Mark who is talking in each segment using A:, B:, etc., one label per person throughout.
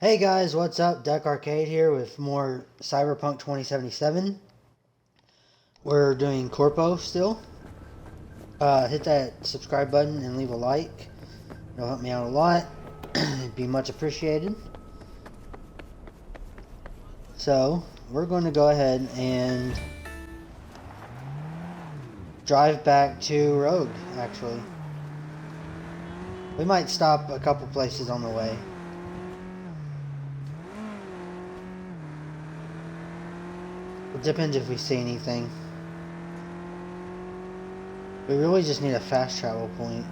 A: Hey guys, what's up? Duck Arcade here with more Cyberpunk 2077. We're doing Corpo still. Hit that subscribe button and leave a like. It'll help me out a lot. It'd be much appreciated. So, we're going to go ahead and drive back to Rogue, actually. We might stop a couple places on the way. It depends if we see anything. We really just need a fast travel point.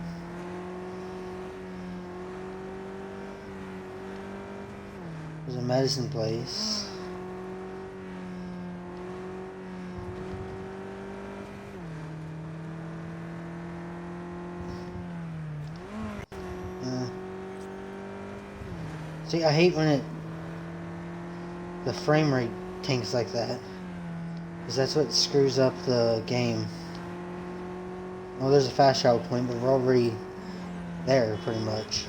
A: There's a medicine place. See, I hate when the frame rate tanks like that. Because that's what screws up the game. Well, there's a fast travel point, but we're already there, pretty much.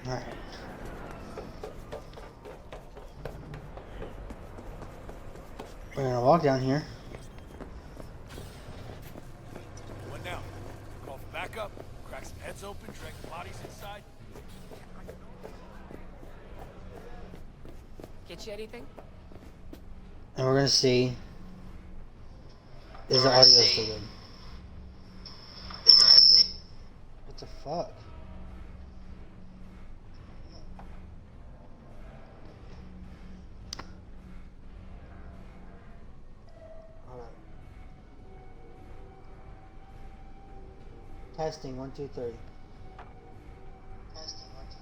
A: Alright. We're gonna walk down here.
B: What now? Call for backup, crack some heads open, drag the bodies inside.
C: Get you anything?
A: And we're gonna see. Is the audio still good? What the fuck? Testing 1 2 3. Testing 1 2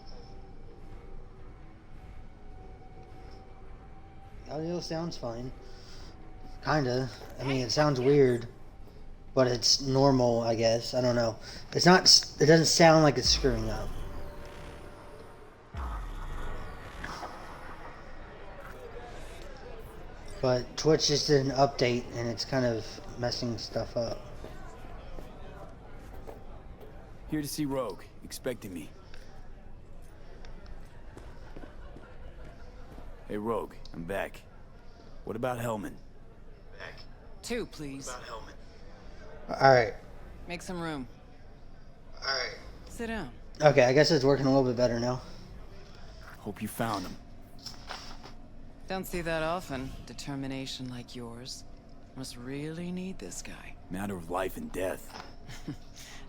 A: 3. Audio sounds fine. Kinda. I mean, it sounds weird, but it's normal, I guess. I don't know. It's not. It doesn't sound like it's screwing up. But Twitch just did an update, and it's kind of messing stuff up.
B: Here to see Rogue, expecting me. Hey Rogue, I'm back. What about Hellman?
C: Back. 2, please.
B: What about Hellman?
A: Alright.
C: Make some room.
A: Alright.
C: Sit down.
A: Okay, I guess it's working a little bit better now.
B: Hope you found him.
C: Don't see that often. Determination like yours. Must really need this guy.
B: Matter of life and death.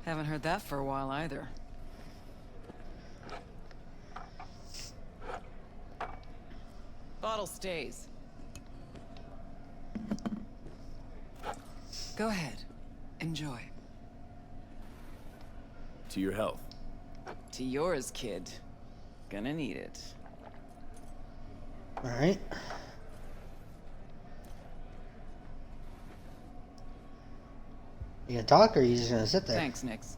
C: Haven't heard that for a while either. Bottle stays. Go ahead. Enjoy.
B: To your health.
C: To yours, kid. Gonna need it.
A: Alright. You gonna talk or are you just gonna sit there?
C: Thanks, Nix.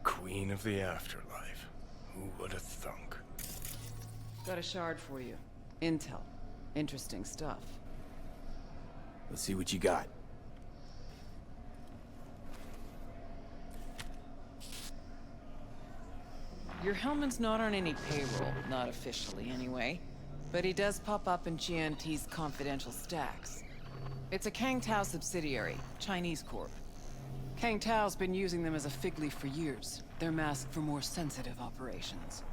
D: Queen of the afterlife. Who would have thunk?
C: Got a shard for you. Intel. Interesting stuff.
B: Let's see what you got.
C: Your Hellman's not on any payroll, not officially anyway. But he does pop up in GNT's confidential stacks. It's a Kang Tao subsidiary, Chinese Corp. Kang Tao's been using them as a fig leaf for years. They're masked for more sensitive operations.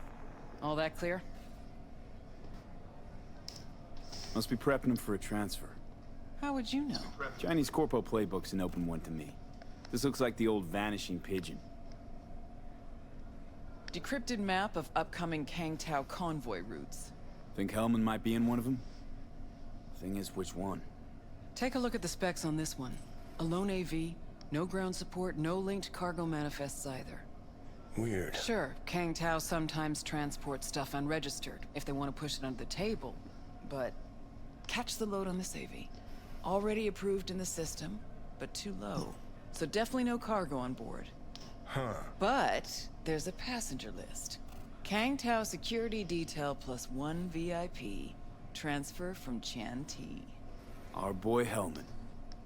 C: All that clear?
B: Must be prepping him for a transfer.
C: How would you know?
B: Chinese Corpo playbook's an open one to me. This looks like the old vanishing pigeon.
C: Decrypted map of upcoming Kang Tao convoy routes.
B: Think Hellman might be in one of them? Thing is, which one?
C: Take a look at the specs on this one. A lone AV, no ground support, no linked cargo manifests either.
D: Weird.
C: Sure, Kang Tao sometimes transports stuff unregistered if they want to push it under the table, but catch the load on this AV. Already approved in the system, but too low. So definitely no cargo on board.
D: Huh.
C: But there's a passenger list. Kang Tao security detail plus 1 VIP. Transfer from Chan T.
E: Our boy Hellman.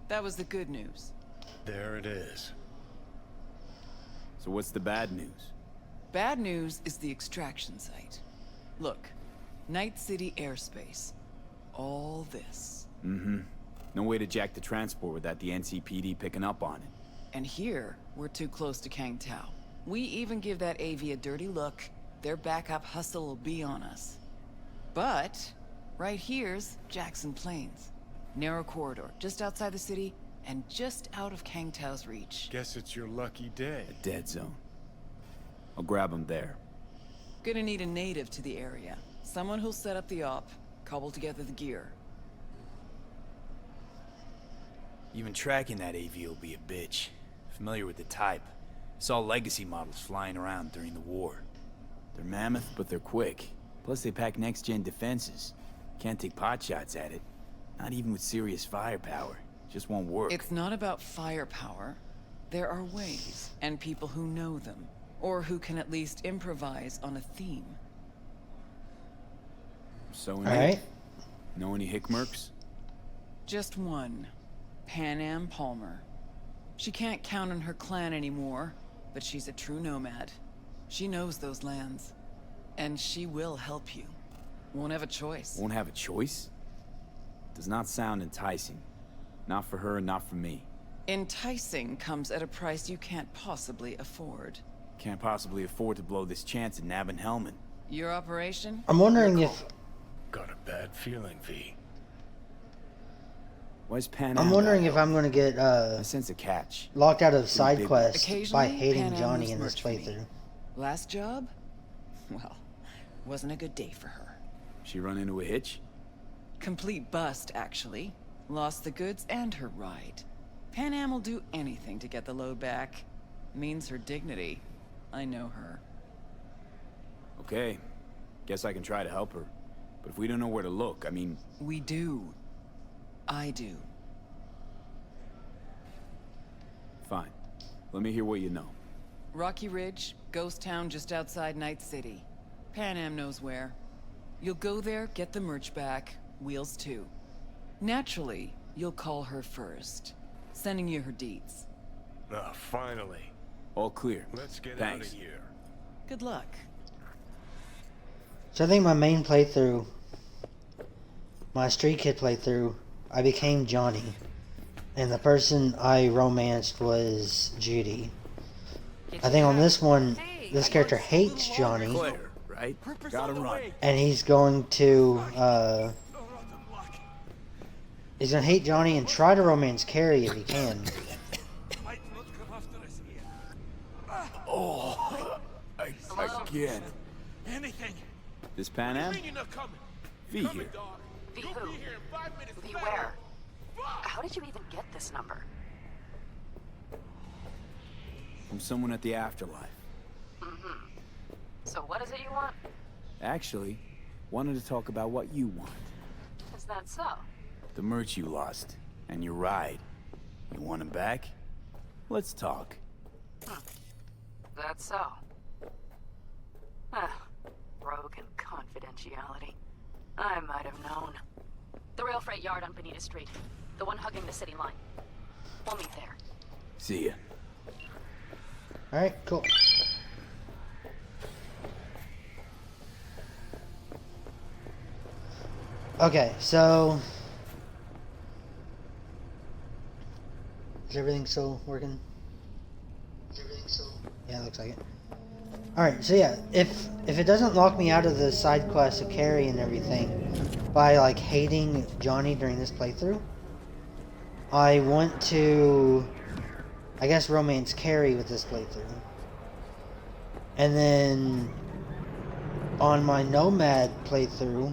C: That was the good news.
D: There it is.
E: So what's the bad news?
C: Bad news is the extraction site. Look, Night City airspace. All this.
E: Mm-hmm. No way to jack the transport without the NCPD picking up on it.
C: And here, we're too close to Kang Tao. We even give that AV a dirty look, their backup hustle will be on us. But, right here's Jackson Plains. Narrow corridor, just outside the city, and just out of Kang Tao's reach.
D: Guess it's your lucky day.
E: A dead zone. I'll grab him there.
C: Gonna need a native to the area. Someone who'll set up the op, cobble together the gear.
F: Even tracking that AV will be a bitch. Familiar with the type. Saw legacy models flying around during the war.
E: They're mammoth, but they're quick. Plus they pack next-gen defenses. Can't take potshots at it. Not even with serious firepower. Just won't work.
C: It's not about firepower. There are ways, and people who know them. Or who can at least improvise on a theme.
E: So,
A: Alright.
E: know any hickmerks?
C: Just one. Pan Am Palmer. She can't count on her clan anymore, but she's a true nomad. She knows those lands. And she will help you. Won't have a choice.
E: Won't have a choice? Does not sound enticing. Not for her and not for me.
C: Enticing comes at a price you can't possibly afford.
E: Can't possibly afford to blow this chance at nabbing Hellman.
C: Your operation?
A: I'm wondering if
D: Got a bad feeling, V.
E: Why's Pan
A: I'm
E: Am
A: wondering
E: got
A: if I'm gonna get
E: I sense a catch.
A: locked out of side
E: big-
A: quests by
C: Occasionally,
A: hating
C: Pan Am
A: Johnny
C: moves
A: in this
C: merch for me.
A: playthrough.
C: Last job? Well, wasn't a good day for her.
E: She run into a hitch?
C: Complete bust, actually. Lost the goods and her ride. Pan Am will do anything to get the load back. Means her dignity. I know her.
E: Okay. Guess I can try to help her. But if we don't know where to look, I mean...
C: We do. I do.
E: Fine. Let me hear what you know.
C: Rocky Ridge, ghost town just outside Night City. Pan Am knows where. You'll go there, get the merch back, wheels too. Naturally, you'll call her first. Sending you her deets.
D: Ah, finally.
E: All clear.
D: Let's get
E: Thanks.
D: out of here.
C: Good luck.
A: So I think my main playthrough, my Street Kid playthrough, I became Johnny. And the person I romanced was Judy. I think on this one, this character hates Johnny.
E: Claire, right? Gotta run.
A: And he's going to, he's gonna hate Johnny and try to romance Carrie if he can.
E: Oh, again.
B: Anything.
E: This Pan Am?
B: You're not coming.
E: V here.
B: Dog.
G: V
B: You'll
G: who?
B: be here in 5 minutes.
G: V
B: flat
G: where?
B: out. Fuck.
G: How did you even get this number?
E: From someone at the afterlife.
G: So what is it you want?
E: Actually, wanted to talk about what you want.
G: Is that so?
E: The merch you lost. And your ride. You want him back? Let's talk.
G: That's so. Ah, rogue and confidentiality. I might have known. The rail freight yard on Bonita Street. The one hugging the city line. We'll meet there.
E: See ya.
A: Alright, cool. Okay, so... Is everything still working? Yeah, it looks like it. Alright, so yeah, if it doesn't lock me out of the side quest of Carrie and everything by like hating Johnny during this playthrough, I want to, I guess, romance Carrie with this playthrough. And then on my Nomad playthrough,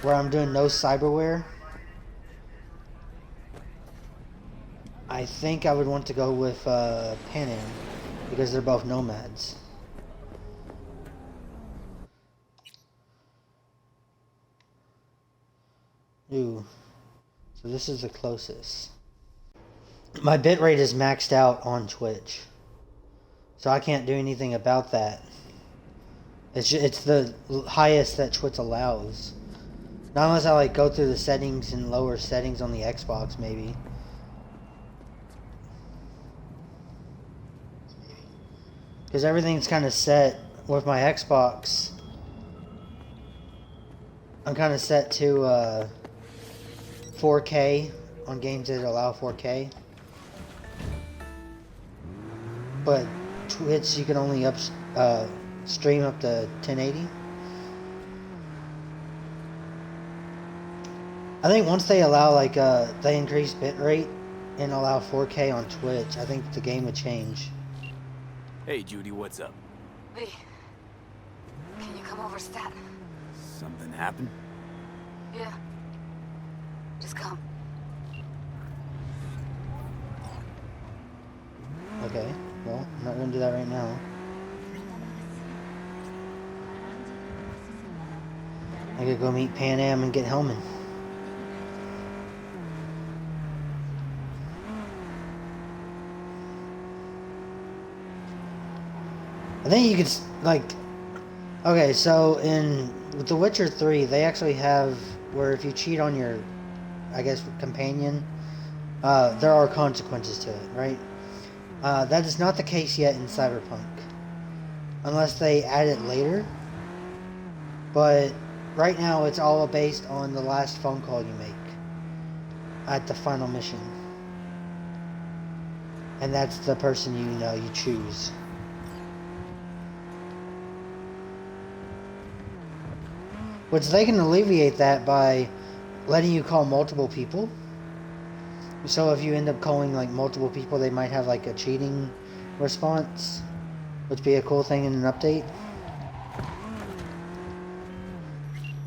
A: where I'm doing no cyberware, I think I would want to go with Pan Am. because they're both nomads. Ooh, so this is the closest. My bitrate is maxed out on Twitch, so I can't do anything about that. It's the highest that Twitch allows. Not unless I like go through the settings and lower settings on the Xbox, maybe. Because everything's kind of set with my Xbox. I'm kind of set to 4K on games that allow 4K. But Twitch, you can only stream up to 1080. I think once they allow they increase bitrate and allow 4K on Twitch, I think the game would change.
E: Hey, Judy, what's up?
G: V, can you come over, stat?
E: Something happened?
G: Yeah. Just come.
A: Okay, well, I'm not gonna do that right now. I could go meet Pan Am and get Hellman. I think you could, okay, so in The Witcher 3, they actually have where if you cheat on your, I guess, companion, there are consequences to it, right? That is not the case yet in Cyberpunk, unless they add it later. But right now, it's all based on the last phone call you make at the final mission. And that's the person you choose. Which they can alleviate that by letting you call multiple people. So if you end up calling multiple people, they might have a cheating response, which would be a cool thing in an update.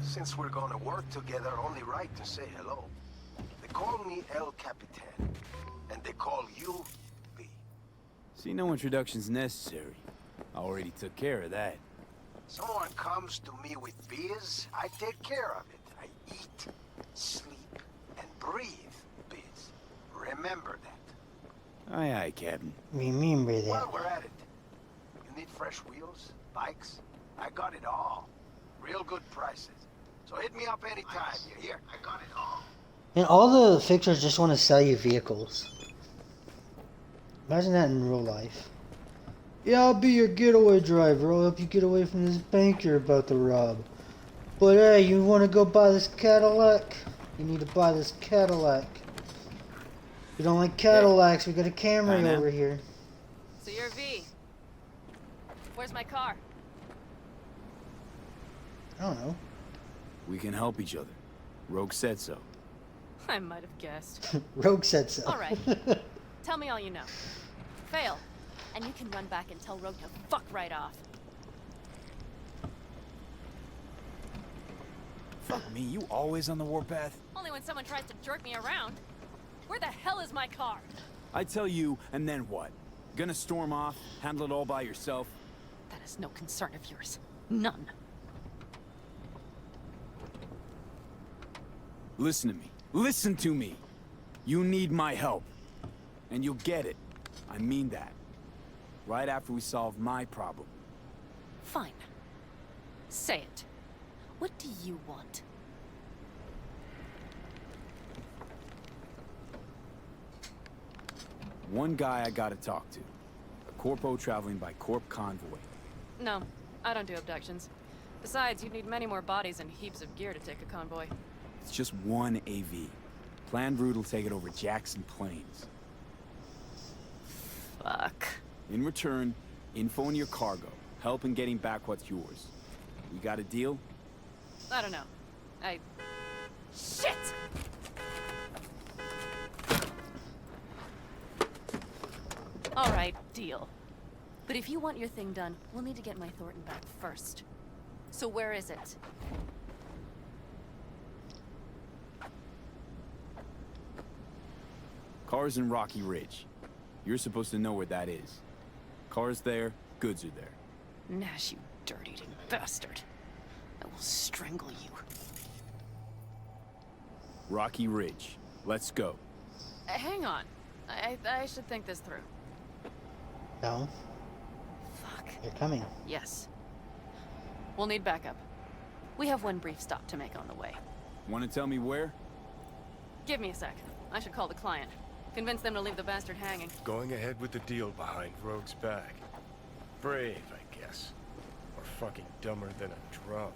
H: Since we're gonna work together, only right to say hello. They call me El Capitan, and they call you V.
E: See, no introduction's necessary. I already took care of that.
H: Someone comes to me with biz, I take care of it. I eat, sleep, and breathe biz. Remember that.
E: Aye, aye, Captain.
A: Remember that.
H: While we're at it, you need fresh wheels, bikes? I got it all. Real good prices. So hit me up anytime, you hear? I got it all.
A: And all the fixers just want to sell you vehicles. Imagine that in real life. Yeah, I'll be your getaway driver. I'll help you get away from this bank you're about to rob. But hey, you want to go buy this Cadillac? You need to buy this Cadillac. If you don't like Cadillacs, we got a Camry over here.
G: So you're V. Where's my car?
A: I don't know.
E: We can help each other. Rogue said so.
G: I might have guessed.
A: Rogue said so.
G: All right. Tell me all you know. Fail, and you can run back and tell Rogue to fuck right off.
F: Fuck me, you always on the warpath?
G: Only when someone tries to jerk me around. Where the hell is my car?
E: I tell you, and then what? Gonna storm off, handle it all by yourself?
G: That is no concern of yours. None.
E: Listen to me. Listen to me. You need my help. And you'll get it. I mean that. Right after we solve my problem.
G: Fine. Say it. What do you want?
E: One guy I gotta talk to. A Corpo traveling by Corp convoy.
G: No, I don't do abductions. Besides, you'd need many more bodies and heaps of gear to take a convoy.
E: It's just one AV. Planned route will take it over Jackson Plains.
G: Fuck.
E: In return, info on your cargo. Help in getting back what's yours. We got a deal?
G: I don't know. Shit! Alright, deal. But if you want your thing done, we'll need to get my Thornton back first. So where is it?
E: Car's in Rocky Ridge. You're supposed to know where that is. Car's there, goods are there.
G: Nash, you dirt-eating bastard. I will strangle you.
E: Rocky Ridge. Let's go.
G: Hang on. I should think this through.
A: No,
G: Fuck.
A: they're coming.
G: Yes. We'll need backup. We have one brief stop to make on the way.
E: Want to tell me where?
G: Give me a sec. I should call the client. Convince them to leave the bastard hanging.
D: Going ahead with the deal behind Rogue's back. Brave, I guess. Or fucking dumber than a drum.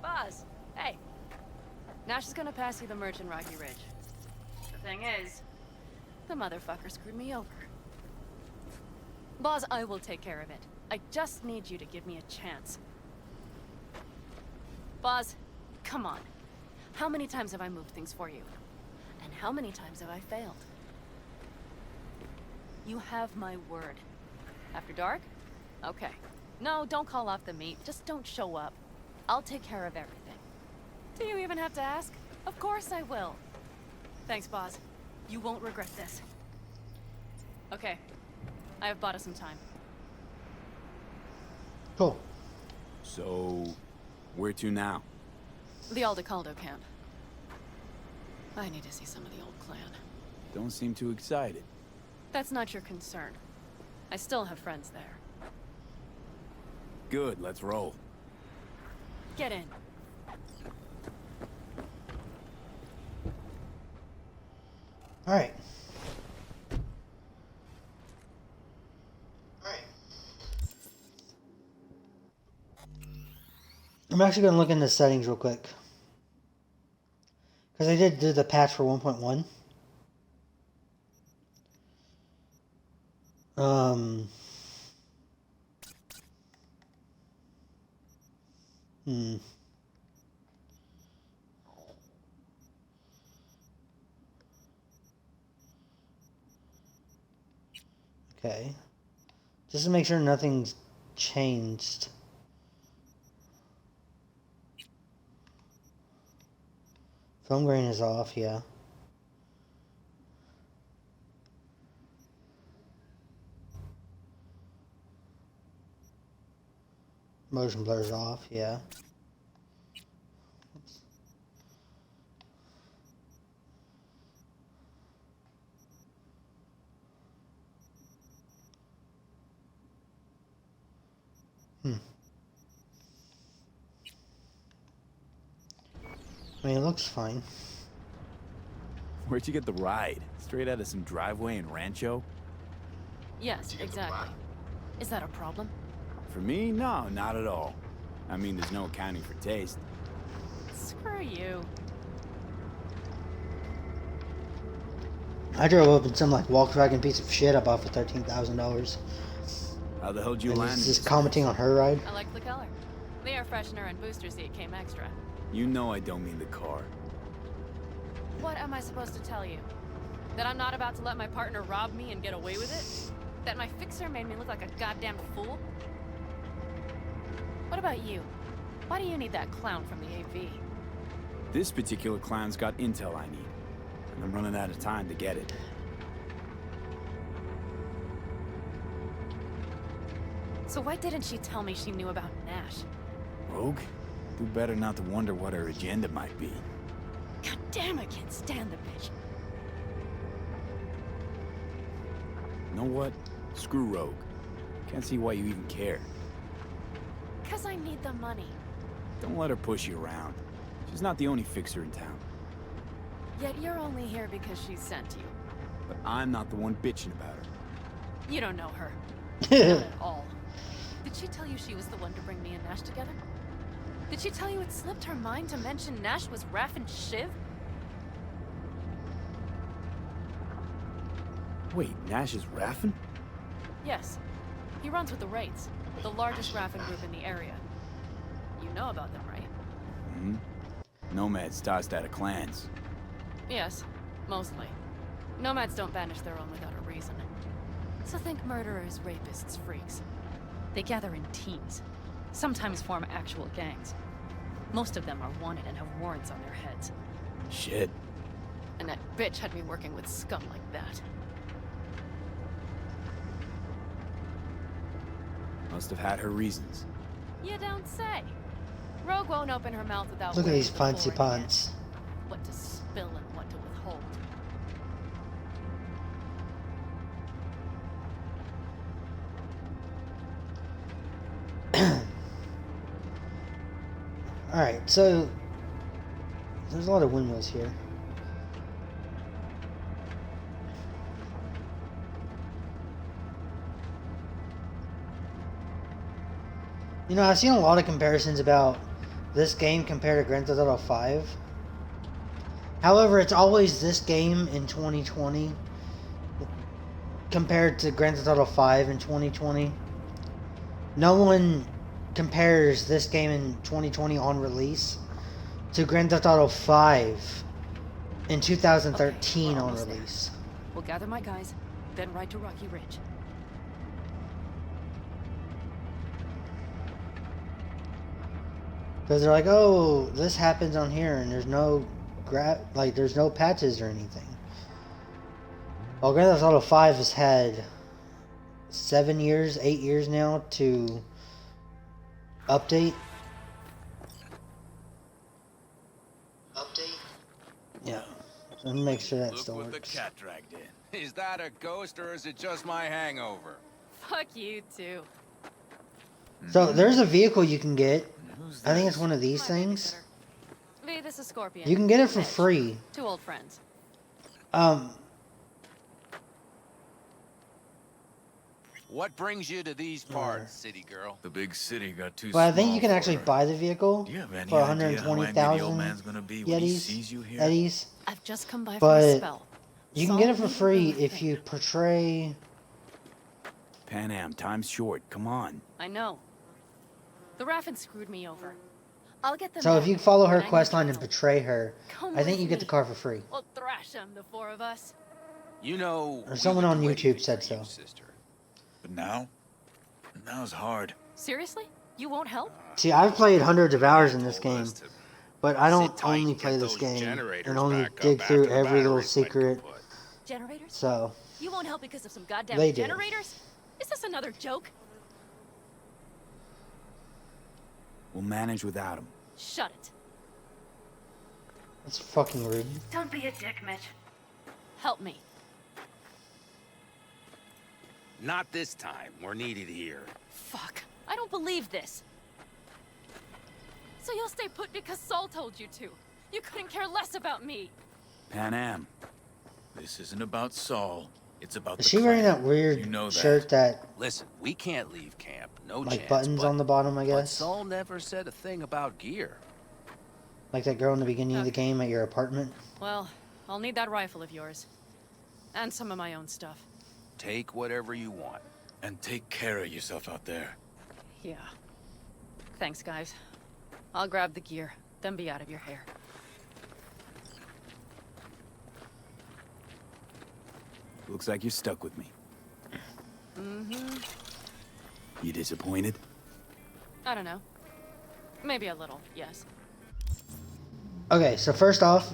G: Boz, hey. Nash is gonna pass you the merch in Rocky Ridge. The thing is, the motherfucker screwed me over. Boz, I will take care of it. I just need you to give me a chance. Boz, come on. How many times have I moved things for you? And how many times have I failed? You have my word. After dark? Okay. No, don't call off the meet. Just don't show up. I'll take care of everything. Do you even have to ask? Of course I will. Thanks, Boz. You won't regret this. Okay. I have bought us some time.
A: Cool.
E: So, where to now?
G: The Aldecaldo camp. I need to see some of the old clan.
E: Don't seem too excited.
G: That's not your concern. I still have friends there.
E: Good, let's roll.
G: Get in.
A: Alright. I'm actually going to look into settings real quick. Because I did do the patch for 1.1. Okay. Just to make sure nothing's changed. Film grain is off, yeah. Motion blur's off, yeah. I mean, it looks fine.
E: Where'd you get the ride? Straight out of some driveway in Rancho?
G: Yes, exactly. Is that a problem?
E: For me, no, not at all. I mean, there's no accounting for taste.
G: Screw you.
A: I drove up in some like Volkswagen piece of shit I bought for $13,000.
E: How the hell did you
A: And
E: land?
A: he's
E: in
A: just
E: this
A: commenting on her ride.
G: I like the color. The air freshener and booster seat came extra.
E: place? You know I don't mean the car.
G: What am I supposed to tell you? That I'm not about to let my partner rob me and get away with it? That my fixer made me look like a goddamn fool? What about you? Why do you need that clown from the AV?
E: This particular clown's got intel I need. And I'm running out of time to get it.
G: So why didn't she tell me she knew about Nash?
E: Rogue? Do better not to wonder what her agenda might be.
G: God damn, I can't stand the bitch.
E: You know what? Screw Rogue. Can't see why you even care.
G: 'Cause I need the money.
E: Don't let her push you around. She's not the only fixer in town.
G: Yet you're only here because she sent you.
E: But I'm not the one bitching about her.
G: You don't know her. Not at all. Did she tell you she was the one to bring me and Nash together? Did she tell you it slipped her mind to mention Nash was Raph and Shiv?
E: Wait, Nash is Raffin?
G: Yes. He runs with the Wraiths, the largest Raffin group in the area. You know about them, right?
E: Hmm? Nomads tossed out of clans.
G: Yes, mostly. Nomads don't banish their own without a reason. So think murderers, rapists, freaks. They gather in teams, sometimes form actual gangs. Most of them are wanted and have warrants on their heads.
E: Shit.
G: And that bitch had me working with scum like that.
E: Must have had her reasons.
G: You don't say. Rogue won't open her mouth without
A: Look at
G: weighing
A: these
G: the
A: fancy
G: forward
A: pants.
G: hand. What to spill and what to withhold.
A: Alright, so there's a lot of windmills here. You know, I've seen a lot of comparisons about this game compared to Grand Theft Auto 5. However, it's always this game in 2020 compared to Grand Theft Auto 5 in 2020. No one compares this game in 2020 on release to Grand Theft Auto 5 in 2013 on
G: almost there.
A: release.
G: We'll gather my guys, then ride to Rocky Ridge.
A: Because they're like, oh, this happens on here, and there's no there's no patches or anything. Well, Grand Theft Auto 5 has had 7 years, 8 years now to update. Yeah. Let me make sure that still
I: Look what
A: works.
I: the cat dragged in. Is that a ghost or is it just my hangover?
G: Fuck you too.
A: So there's a vehicle you can get. I think it's one of these
G: My
A: things.
G: babysitter. V, this is Scorpion.
A: You can get it for
G: Mitch.
A: free.
G: 2 old friends.
I: What brings you to these parts, city girl?
D: The big city got too
A: Well, I think
D: small
A: you can
D: for
A: actually
D: her.
A: buy the vehicle
D: Do you have any
A: for
D: idea how angry the old
A: 120,000
D: man's gonna be when he sees you here?
A: Eddies.
G: I've just come by for
A: But
G: a spell.
A: You can get it for
G: Solve
A: free
G: everything.
A: if you portray.
E: Pan Am, time's short. Come on.
G: I know. The Raffin screwed me over. I'll get them
A: So if
G: back
A: you follow her
G: when I
A: quest
G: need
A: line and
G: help.
A: betray her,
G: Come
A: I think
G: with
A: you get the
G: me.
A: car for free.
G: We'll thrash them, the 4 of us.
I: You know,
A: Or someone
I: we
A: on
I: would do
A: YouTube
I: anything
A: said
I: for you,
A: so.
I: sister.
D: But now? Now's hard.
G: Seriously? You won't help?
A: See, I've played hundreds of hours in this
I: Told
A: game,
I: us to
A: but I don't
I: sit tight
A: only
I: and
A: play
I: get
A: this
I: those
A: game
I: generators
A: and only
I: back up
A: dig
I: after
A: through
I: the
A: every little
I: batteries went
A: secret.
I: kaput.
G: Generators?
A: So,
G: You won't help because of some goddamn
A: They do.
G: generators? Is this another joke?
E: We'll manage without him.
G: Shut it.
A: that's fucking rude.
G: Don't be a dick, Mitch. Help me.
I: Not this time. We're needed here.
G: Fuck. I don't believe this. So you'll stay put because Saul told you to. You couldn't care less about me.
E: Pan Am.
D: This isn't about Saul. It's about
A: Is
D: the
A: she wearing
D: clan.
A: that weird
D: You know that.
A: shirt that,
I: Listen, we can't leave camp. No
A: like,
I: chance.
A: buttons
I: but,
A: on the bottom, I
I: But
A: guess?
I: Saul never said a thing about gear.
A: Like that girl in the beginning of the
G: Okay.
A: game at your apartment?
G: Well, I'll need that rifle of yours. And some of my own stuff.
I: Take whatever you want.
D: And take care of yourself out there.
G: Yeah. Thanks, guys. I'll grab the gear, then be out of your hair.
E: Looks like you're stuck with me.
G: Mm-hmm.
E: You disappointed?
G: I don't know. Maybe a little, yes.
A: Okay, so first off,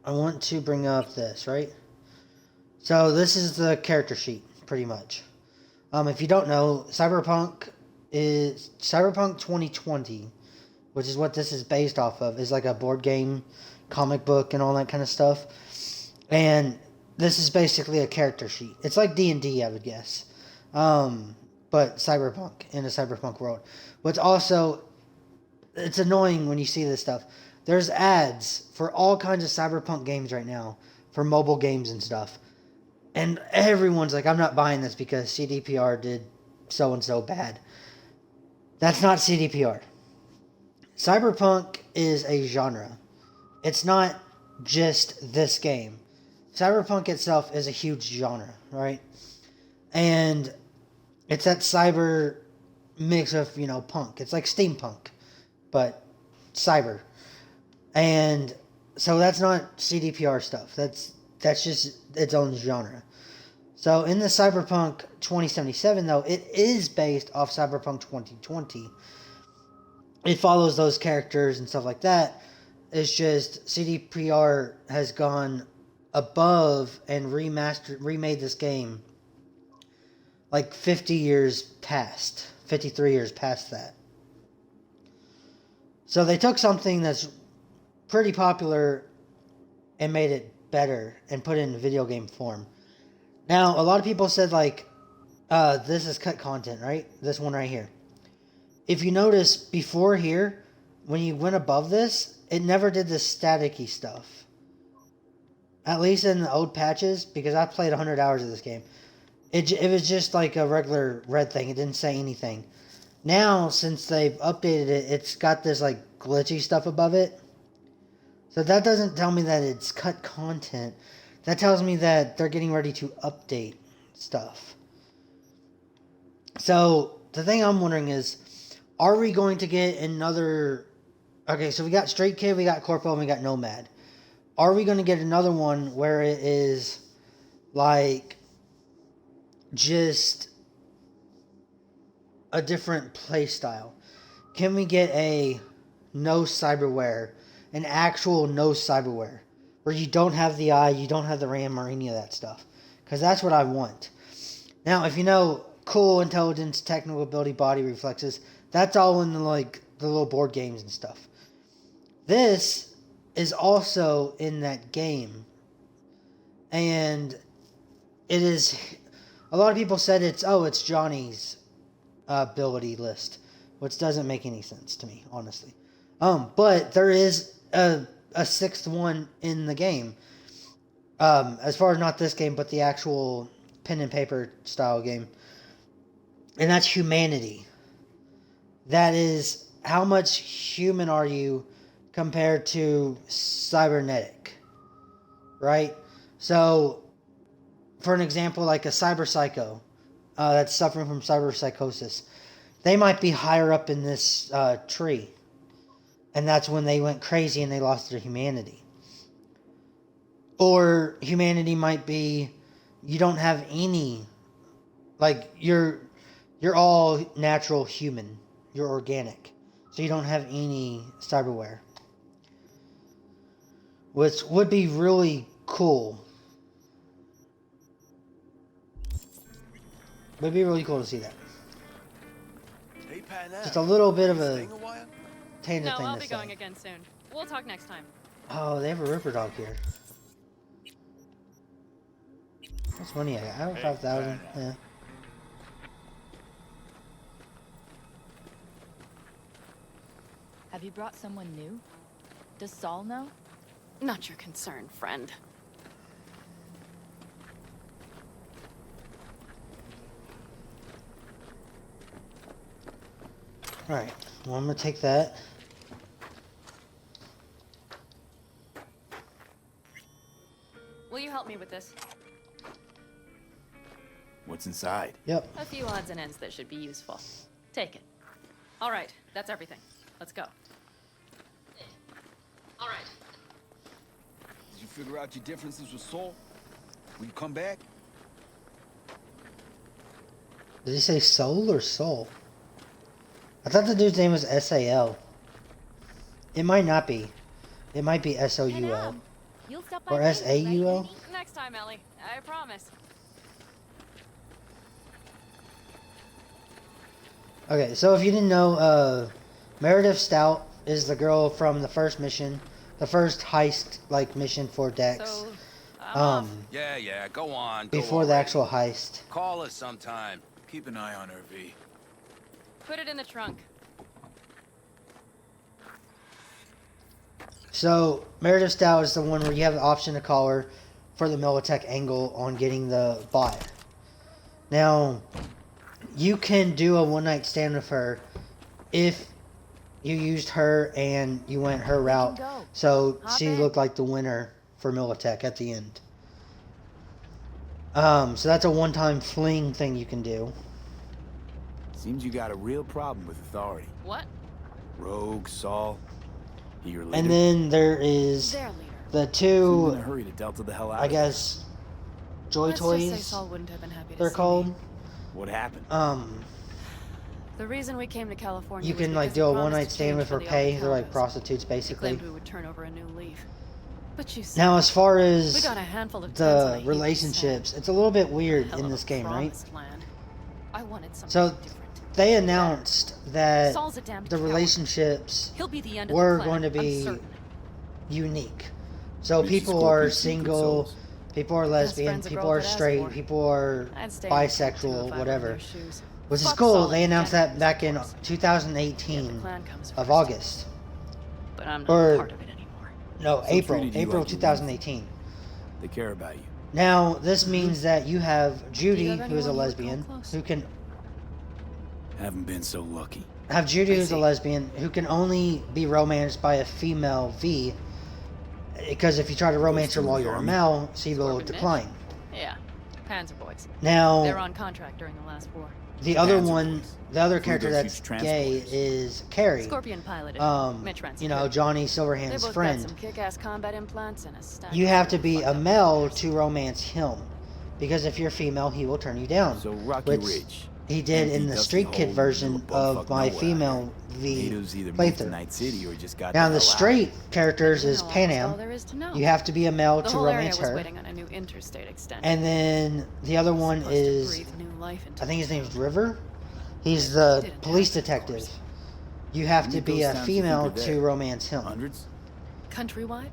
A: I want to bring up this, right? So this is the character sheet, pretty much. If you don't know, Cyberpunk 2020, which is what this is based off of, is like a board game, comic book, and all that kind of stuff. And this is basically a character sheet. It's like D&D, I would guess. But Cyberpunk, in a Cyberpunk world. What's also, it's annoying when you see this stuff. There's ads for all kinds of Cyberpunk games right now, for mobile games and stuff. And everyone's like, I'm not buying this because CDPR did so-and-so bad. That's not CDPR. Cyberpunk is a genre. It's not just this game. Cyberpunk itself is a huge genre, right? And it's that cyber mix of, punk. It's like steampunk, but cyber. And so that's not CDPR stuff. That's just its own genre. So in the Cyberpunk 2077, though, it is based off Cyberpunk 2020. It follows those characters and stuff like that. It's just CDPR has gone above and remade this game like 50 years past, 53 years past that. So they took something that's pretty popular and made it better and put it in video game form. Now, a lot of people said, like, this is cut content, right? This one right here. If you notice, before here, when you went above this, it never did this staticky stuff. At least in the old patches, because I played 100 hours of this game. It was just like a regular red thing. It didn't say anything. Now, since they've updated it, it's got this, like, glitchy stuff above it. So that doesn't tell me that it's cut content. That tells me that they're getting ready to update stuff. So, the thing I'm wondering is, are we going to get another... Okay, so we got Straight Kid, we got Corpo, and we got Nomad. Are we going to get another one where it is, like, just a different play style? Can we get a no cyberware, an actual no cyberware, where you don't have the eye, you don't have the RAM or any of that stuff? Because that's what I want. Now, if you know, cool intelligence, technical ability, body reflexes, that's all in the, like, the little board games and stuff. This is also in that game. And it is... A lot of people said it's Johnny's ability list, which doesn't make any sense to me, honestly. But there is a sixth one in the game. As far as not this game, but the actual pen and paper style game. And that's humanity. That is, how much human are you compared to cybernetic, right? So, for an example, like a cyber psycho that's suffering from cyber psychosis, they might be higher up in this tree, and that's when they went crazy and they lost their humanity. Or humanity might be, you don't have any, like, you're all natural human, you're organic, so you don't have any cyberware. Which would be really cool. Would be really cool to see that.
D: Hey, Pat,
A: Just a little bit of a
D: staying a while?
A: tangent
G: No,
A: thing
G: I'll
A: to
G: be
A: say.
G: going again soon. We'll talk next time.
A: Oh, they have a Ripper Dog here. What's money I got? I have 5,000. Yeah.
J: Have you brought someone new? Does Saul know?
G: Not your concern, friend.
A: Alright. Well, I'm going to take that.
G: Will you help me with this?
E: What's inside?
A: Yep.
G: A few odds and ends that should be useful. Take it. All right, that's everything. Let's go. All right.
I: Did you figure out your differences with Saul? Will you come back?
A: Did he say Soul or Soul? I thought the dude's name was S-A-L. It might not be. It might be S-O-U-L.
J: You'll stop by
A: Or
J: later,
A: S-A-U-L?
J: right,
G: Next time, Ellie. I promise.
A: Okay, so if you didn't know, Meredith Stout is the girl from the first mission. The first heist, like, mission for Dex.
G: So, I'm off.
I: Yeah, go on.
A: Before the actual heist.
I: Call us sometime.
F: Keep an eye on her, V.
G: Put it in the trunk.
A: So, Meredith Stout is the one where you have the option to call her for the Militech angle on getting the bot. Now, you can do a one-night stand with her if you used her and you went her route.
J: go.
A: So,
J: Hop
A: she
J: in.
A: looked like the winner for Militech at the end. So that's a one-time fling thing you can do.
E: Seems you got a real problem with authority.
G: What?
E: Rogue, Saul, he your leader?
A: And then there is
G: Their leader.
A: the
E: Seems
A: two,
E: in a hurry to Delta the hell out
A: I
E: of here.
A: guess, Joy
G: Let's just say
A: Toys,
G: Saul wouldn't have been happy to
A: they're
G: see
A: called.
G: me.
E: What happened?
G: The reason we came to California
A: You
G: was
A: can, like,
G: because
A: do
G: he
A: a
G: promised
A: one-night
G: to
A: stand
G: change
A: with
G: for
A: her
G: the
A: pay.
G: Alcatraz.
A: They're like prostitutes,
G: He
A: basically.
G: claimed we would turn over a new leaf. But you see,
A: Now, as far
G: we
A: as
G: got a handful of tents on a
A: the
G: heap of
A: relationships,
G: sand.
A: it's a little bit weird
G: Hell
A: in
G: of
A: this
G: a
A: game, right?
G: promised land. wanted something
A: So
G: different.
A: they announced that
G: Saul's a damned
A: the
G: coward.
A: relationships
G: He'll be the end of
A: were
G: the
A: going to
G: planet, I'm
A: be
G: certain.
A: unique. So
E: Bitches,
A: people
E: Scorpions,
A: are
E: secret
A: single,
E: souls.
A: people are lesbian,
G: friend's a
A: people
G: girl
A: are
G: could ask
A: straight,
G: for.
A: people are
G: I'd stay with them, too, if I
A: bisexual,
G: were in
A: whatever.
G: their shoes.
A: Which is
G: Fuck
A: cool.
G: Saul
A: They
G: and
A: announced
G: Jenny,
A: that back in
G: of course. Yet
A: 2018
G: the clan comes
A: of
G: first.
A: August.
G: But I'm not
A: Or-
G: part of it anymore.
A: No,
E: So
A: April.
E: treated you
A: April
E: like you
A: 2018.
E: They care about you.
A: Now, this means that you have Judy,
G: have
A: who is a
G: anyone you would
A: lesbian,
G: call close?
A: who can
E: Haven't been so lucky.
A: have Judy,
G: I
A: who's a
G: see.
A: lesbian, who can only be romanced by a female V, because if you try to romance her
E: through
A: while
E: the
A: you're a
E: army?
A: male, she will
G: Scorpion Mitch?
A: decline.
G: Yeah, Panzer boys.
A: Now,
G: They're on contract during the last war.
A: the other
E: Panzer
A: one,
E: boys.
A: the other
E: Through
A: character
E: those
A: that's
E: huge
A: gay
E: transporters.
A: is Carrie.
G: Scorpion piloted. Mitch ran
A: You know,
G: security.
A: Johnny
G: They
A: Silverhand's
G: both got
A: friend.
G: some kick-ass combat implants and a stack
A: You
G: of
A: have to
G: really
A: be
G: fucked
A: a
G: up
A: male
G: nightmares.
A: to romance him, because if you're female, he will turn you down.
E: So Rocky
A: which
E: Ridge.
A: he did
E: Empty,
A: in the
E: dusty
A: Street
E: hole
A: Kid
E: in the middle
A: version
E: of
A: of
E: bumfuck
A: my
E: nowhere.
A: female V
E: Natives either moved to
A: playthrough.
E: Night City or just got
A: Now
E: the
A: the
E: hell out.
A: straight characters
G: You
A: is
G: know
A: Pan
G: almost all
A: Am.
G: there is to know.
A: You have to be a male
G: The
A: to
G: whole area
A: romance
G: was
A: her.
G: waiting on a new interstate extension.
A: And then the other one
G: Supposed to
A: is,
G: breathe new life into
A: I think his
G: the
A: name's
G: town.
A: River. He's the
G: Didn't
A: police
G: happen, of
A: detective.
G: course.
A: You have
E: How
A: to
E: many
A: be
E: ghost
A: a
E: towns do you think
A: female
E: are
A: to
E: there?
A: romance him.
E: Hundreds?
G: Countrywide?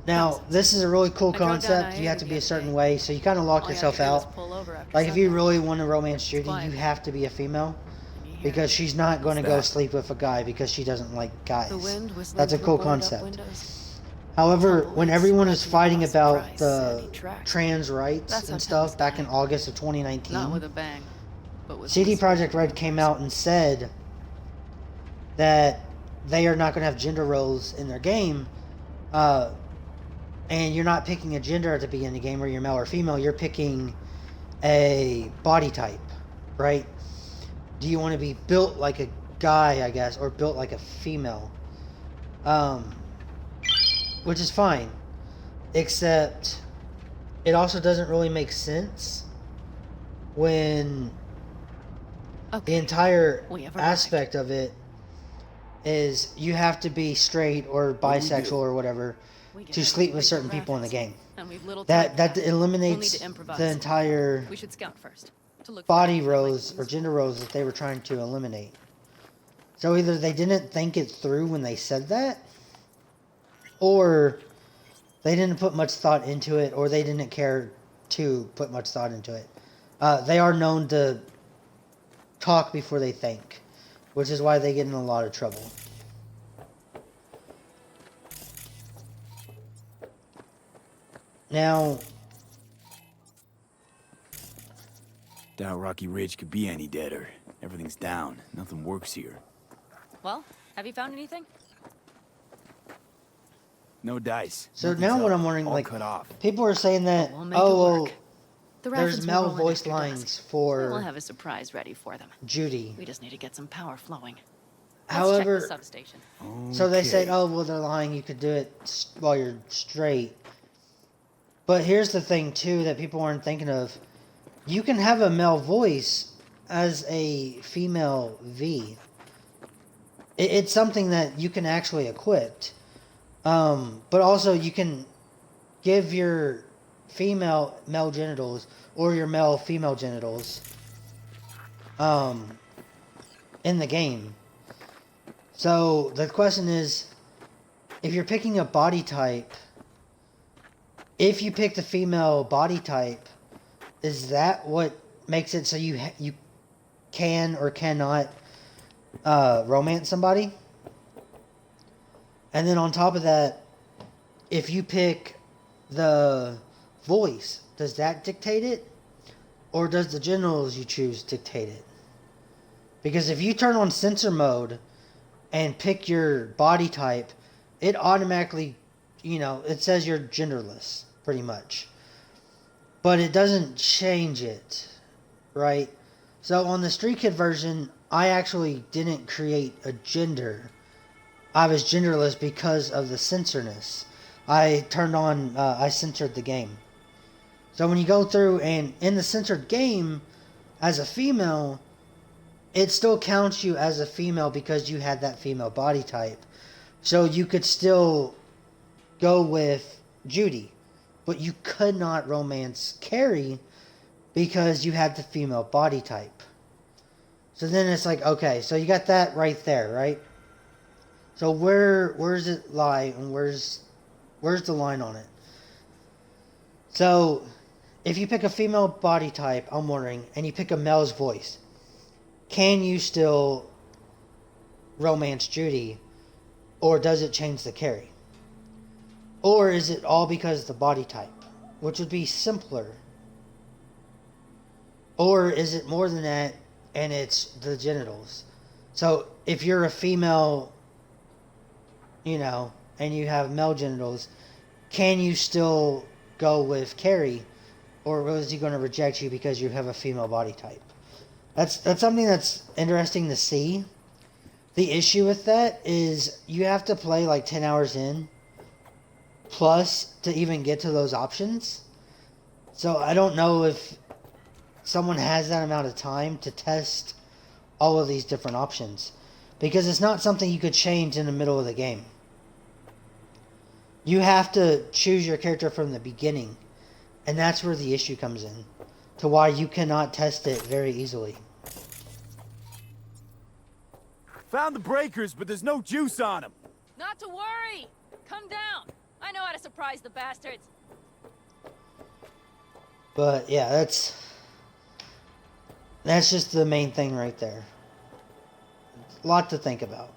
A: Now, this is a really cool
G: I drove down
A: concept. You
G: I-80
A: have to be
G: the
A: a
G: other
A: certain
G: day.
A: way, so you kind of lock
G: All you
A: yourself
G: have to do is
A: out.
G: pull over after
A: Like, if you
G: sundown.
A: really want to romance Judy,
G: quiet.
A: you have to be a female.
G: And you hear
A: Because she's not going to go
E: that?
A: sleep with a guy because she doesn't like guys.
G: the wind whistling
A: That's a
G: through
A: cool
G: boarded up
A: concept.
G: windows.
A: However,
G: Some
A: when
G: police
A: everyone was
G: scratching
A: fighting
G: across
A: about
G: price,
A: the
G: sandy tracks.
A: trans rights
G: That's how
A: and stuff
G: towns
A: back
G: die.
A: in August of 2019,
G: Not with a bang, but with
A: CD
G: whisper.
A: Projekt Red came out and said that they are not going to have gender roles in their game, and you're not picking a gender at the beginning of the game where you're male or female. You're picking a body type, right? Do you want to be built like a guy, I guess, or built like a female? Which is fine, except it also doesn't really make sense when the
G: Okay.
A: entire
G: We have
A: aspect of it is you have to be straight or
E: What do we
A: bisexual
E: do?
A: or whatever
G: We get
A: to
G: it.
A: sleep with
G: We've
A: certain
G: got
A: people in the
G: rapids,
A: game.
G: and we've little
A: That
G: time
A: that
G: path.
A: eliminates
G: We'll need to improvise.
A: the entire
G: We should scout first. To look for
A: body
G: anything like
A: roles or
G: this.
A: gender roles that they were trying to eliminate. So either they didn't think it through when they said that, or they didn't put much thought into it, or they didn't care to put much thought into it. They are known to talk before they think, which is why they get in a lot of trouble. Now,
E: Doubt Rocky Ridge could be any deader. Everything's down. Nothing works here.
G: Well, have you found anything?
E: No dice.
A: so
E: Nothing's
A: now what
E: up.
A: I'm wondering,
E: All
A: like,
E: cut off.
A: people are saying that,
G: We'll make it
A: oh, well,
G: work. The
A: there's
G: rapids will
A: male
G: roll in
A: voice
G: after
A: lines
G: dusk.
A: for
G: We'll have a surprise ready for them.
A: Judy.
G: We just need to get some power flowing.
A: However,
G: Let's check the substation.
A: so they said,
E: Okay.
A: oh, well, they're lying. You could do it while you're straight. But here's the thing, too, that people aren't thinking of. You can have a male voice as a female V. It's something that you can actually equip. But also, you can give your female male genitals or your male female genitals in the game. So the question is, if you're picking a body type, if you pick the female body type, is that what makes it so you can or cannot romance somebody? And then on top of that, if you pick the voice, does that dictate it? Or does the genitals you choose dictate it? Because if you turn on censor mode and pick your body type, it automatically, it says you're genderless, pretty much. But it doesn't change it, right? So on the Street Kid version, I actually didn't create a gender. I was genderless because of the censorness. I censored the game. So when you go through and in the censored game, as a female, it still counts you as a female because you had that female body type. So you could still go with Judy, but you could not romance Carrie because you had the female body type. So then it's like, okay, so you got that right there, right? So where's it lie, and where's the line on it? So if you pick a female body type, I'm wondering, and you pick a male's voice, can you still romance Judy, or does it change the Carrie? Or is it all because of the body type, which would be simpler? Or is it more than that, and it's the genitals? So if you're a female, you know, and you have male genitals, can you still go with Carrie, or is he going to reject you because you have a female body type? That's something that's interesting to see. The issue with that is you have to play like 10 hours in, plus to even get to those options. So I don't know if someone has that amount of time to test all of these different options, because it's not something you could change in the middle of the game. You have to choose your character from the beginning, and that's where the issue comes in, to why you cannot test it very easily.
E: Found the breakers, but there's no juice on them.
G: Not to worry! Come down! I know how to surprise the bastards.
A: But yeah, that's just the main thing right there. A lot to think about.